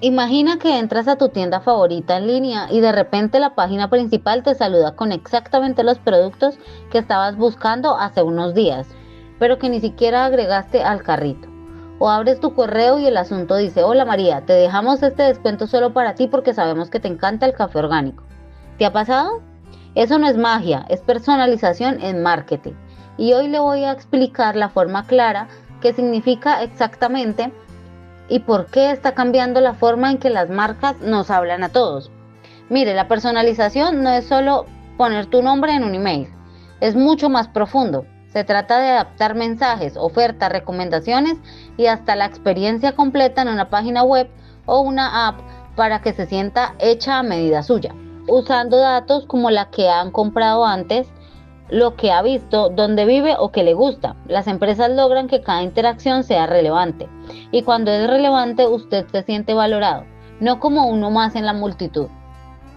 Imagina que entras a tu tienda favorita en línea y de repente la página principal te saluda con exactamente los productos que estabas buscando hace unos días, pero que ni siquiera agregaste al carrito. O abres tu correo y el asunto dice: hola María, te dejamos este descuento solo para ti porque sabemos que te encanta el café orgánico. ¿Te ha pasado? Eso no es magia, es personalización en marketing. Y hoy le voy a explicar la forma clara que significa exactamente y por qué está cambiando la forma en que las marcas nos hablan a todos. Mire, la personalización no es solo poner tu nombre en un email, es mucho más profundo. Se trata de adaptar mensajes, ofertas, recomendaciones y hasta la experiencia completa en una página web o una app para que se sienta hecha a medida suya, usando datos como la que han comprado antes, lo que ha visto, dónde vive o qué le gusta. Las empresas logran que cada interacción sea relevante y cuando es relevante usted se siente valorado, no como uno más en la multitud.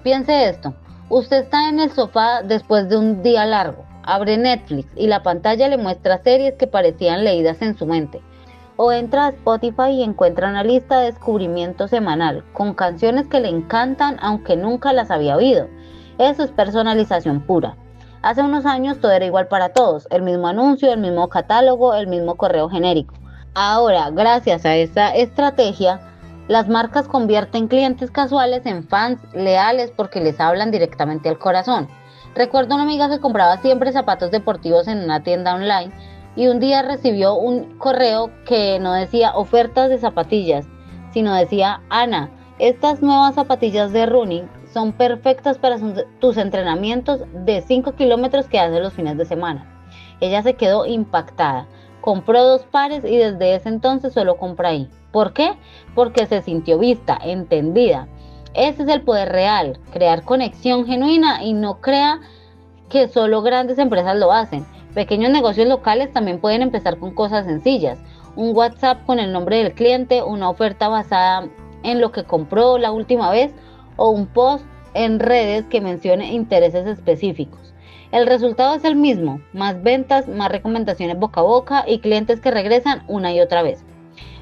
Piense esto, usted está en el sofá después de un día largo, abre Netflix y la pantalla le muestra series que parecían leídas en su mente. O entra a Spotify y encuentra una lista de descubrimiento semanal con canciones que le encantan aunque nunca las había oído. Eso es personalización pura. Hace unos años todo era igual para todos, el mismo anuncio, el mismo catálogo, el mismo correo genérico. Ahora, gracias a esta estrategia, las marcas convierten clientes casuales en fans leales porque les hablan directamente al corazón. Recuerdo una amiga que compraba siempre zapatos deportivos en una tienda online y un día recibió un correo que no decía ofertas de zapatillas, sino decía: Ana, estas nuevas zapatillas de running son perfectas para tus entrenamientos de 5 kilómetros que haces los fines de semana. Ella se quedó impactada, compró 2 pares y desde ese entonces solo compra ahí. ¿Por qué? Porque se sintió vista, entendida. Ese es el poder real, crear conexión genuina y no crea que solo grandes empresas lo hacen. Pequeños negocios locales también pueden empezar con cosas sencillas. Un WhatsApp con el nombre del cliente, una oferta basada en lo que compró la última vez o un post en redes que mencione intereses específicos. El resultado es el mismo, más ventas, más recomendaciones boca a boca y clientes que regresan una y otra vez.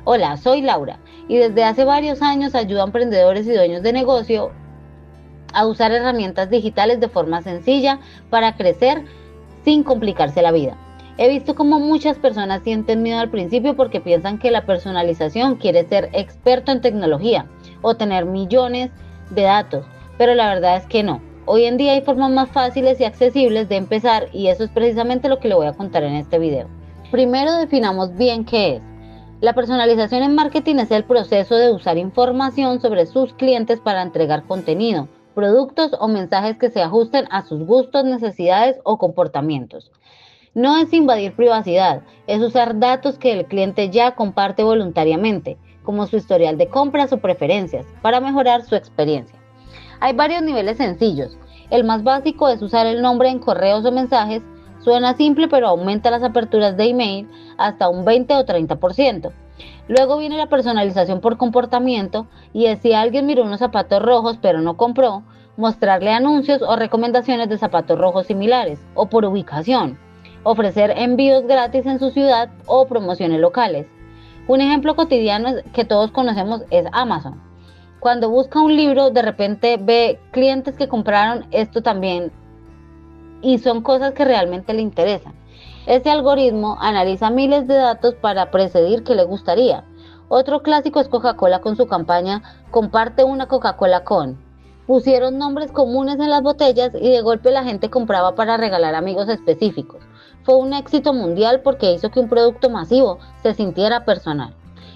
Hola, soy Laura y desde hace varios años ayudo a emprendedores y dueños de negocio a usar herramientas digitales de forma sencilla para crecer sin complicarse la vida. He visto cómo muchas personas sienten miedo al principio porque piensan que la personalización quiere ser experto en tecnología o tener millones de datos, pero la verdad es que no. Hoy en día hay formas más fáciles y accesibles de empezar y eso es precisamente lo que le voy a contar en este video. Primero definamos bien qué es. La personalización en marketing es el proceso de usar información sobre sus clientes para entregar contenido, productos o mensajes que se ajusten a sus gustos, necesidades o comportamientos. No es invadir privacidad, es usar datos que el cliente ya comparte voluntariamente, como su historial de compras o preferencias, para mejorar su experiencia. Hay varios niveles sencillos. El más básico es usar el nombre en correos o mensajes. Suena simple, pero aumenta las aperturas de email hasta un 20 o 30%. Luego viene la personalización por comportamiento y es si alguien miró unos zapatos rojos pero no compró, mostrarle anuncios o recomendaciones de zapatos rojos similares o por ubicación, ofrecer envíos gratis en su ciudad o promociones locales. Un ejemplo cotidiano que todos conocemos es Amazon. Cuando busca un libro, de repente ve clientes que compraron esto también y son cosas que realmente le interesan. Este algoritmo analiza miles de datos para predecir qué le gustaría. Otro clásico es Coca-Cola con su campaña Comparte una Coca-Cola con. Pusieron nombres comunes en las botellas y de golpe la gente compraba para regalar a amigos específicos. Fue un éxito mundial porque hizo que un producto masivo se sintiera personal.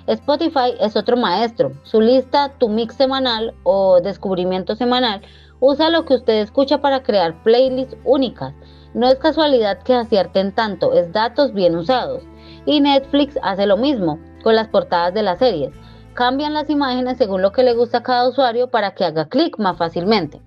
Spotify es otro maestro. Su lista Tu Mix semanal o Descubrimiento semanal usa lo que usted escucha para crear playlists únicas. No es casualidad que acierten tanto, es datos bien usados. Y Netflix hace lo mismo con las portadas de las series. Cambian las imágenes según lo que le gusta a cada usuario para que haga clic más fácilmente.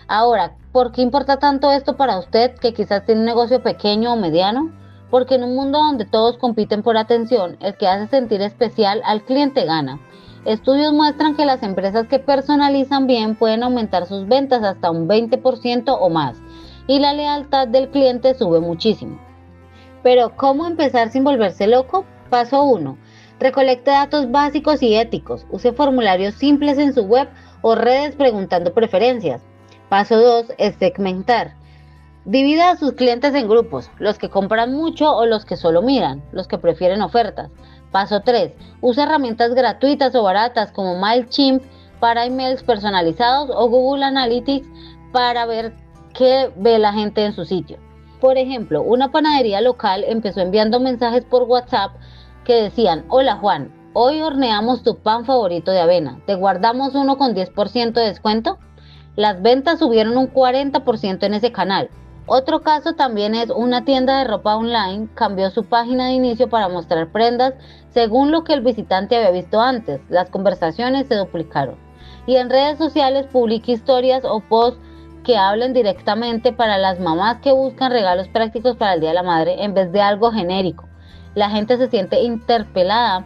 Ahora, ¿por qué importa tanto esto para usted que quizás tiene un negocio pequeño o mediano? Porque en un mundo donde todos compiten por atención, el que hace sentir especial al cliente gana. Estudios muestran que las empresas que personalizan bien pueden aumentar sus ventas hasta un 20% o más, y la lealtad del cliente sube muchísimo. Pero, ¿cómo empezar sin volverse loco? Paso 1. Recolecte datos básicos y éticos. Use formularios simples en su web o redes preguntando preferencias. Paso 2 es segmentar. Divida a sus clientes en grupos, los que compran mucho o los que solo miran, los que prefieren ofertas. Paso 3. Usa herramientas gratuitas o baratas como MailChimp para emails personalizados o Google Analytics para ver qué ve la gente en su sitio. Por ejemplo, una panadería local empezó enviando mensajes por WhatsApp que decían: hola Juan, hoy horneamos tu pan favorito de avena, ¿te guardamos uno con 10% de descuento? Las ventas subieron un 40% en ese canal. Otro caso también es una tienda de ropa online cambió su página de inicio para mostrar prendas según lo que el visitante había visto antes. Las conversaciones se duplicaron. Y en redes sociales publica historias o posts que hablen directamente para las mamás que buscan regalos prácticos para el Día de la Madre en vez de algo genérico. La gente se siente interpelada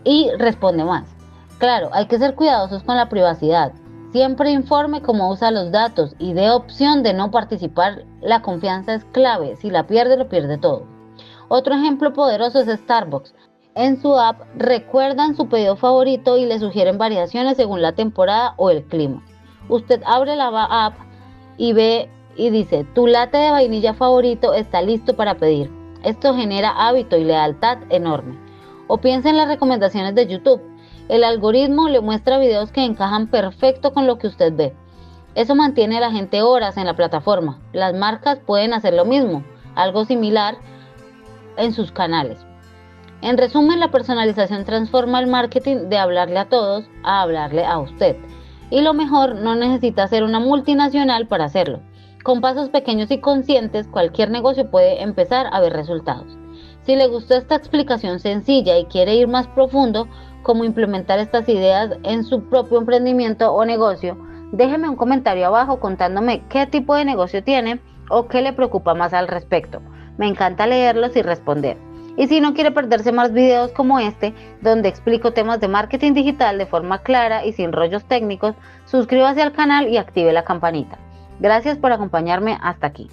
y responde más. Claro, hay que ser cuidadosos con la privacidad. Siempre informe cómo usa los datos y dé opción de no participar. La confianza es clave. Si la pierde, lo pierde todo. Otro ejemplo poderoso es Starbucks. En su app recuerdan su pedido favorito y le sugieren variaciones según la temporada o el clima. Usted abre la app y ve y dice: tu latte de vainilla favorito está listo para pedir. Esto genera hábito y lealtad enorme. O piensa en las recomendaciones de YouTube. El algoritmo le muestra videos que encajan perfecto con lo que usted ve. Eso mantiene a la gente horas en la plataforma. Las marcas pueden hacer lo mismo, algo similar en sus canales. En resumen, la personalización transforma el marketing de hablarle a todos a hablarle a usted. Y lo mejor, no necesita ser una multinacional para hacerlo. Con pasos pequeños y conscientes, cualquier negocio puede empezar a ver resultados. Si le gustó esta explicación sencilla y quiere ir más profundo, cómo implementar estas ideas en su propio emprendimiento o negocio, déjeme un comentario abajo contándome qué tipo de negocio tiene o qué le preocupa más al respecto. Me encanta leerlos y responder. Y si no quiere perderse más videos como este, donde explico temas de marketing digital de forma clara y sin rollos técnicos, suscríbase al canal y active la campanita. Gracias por acompañarme hasta aquí.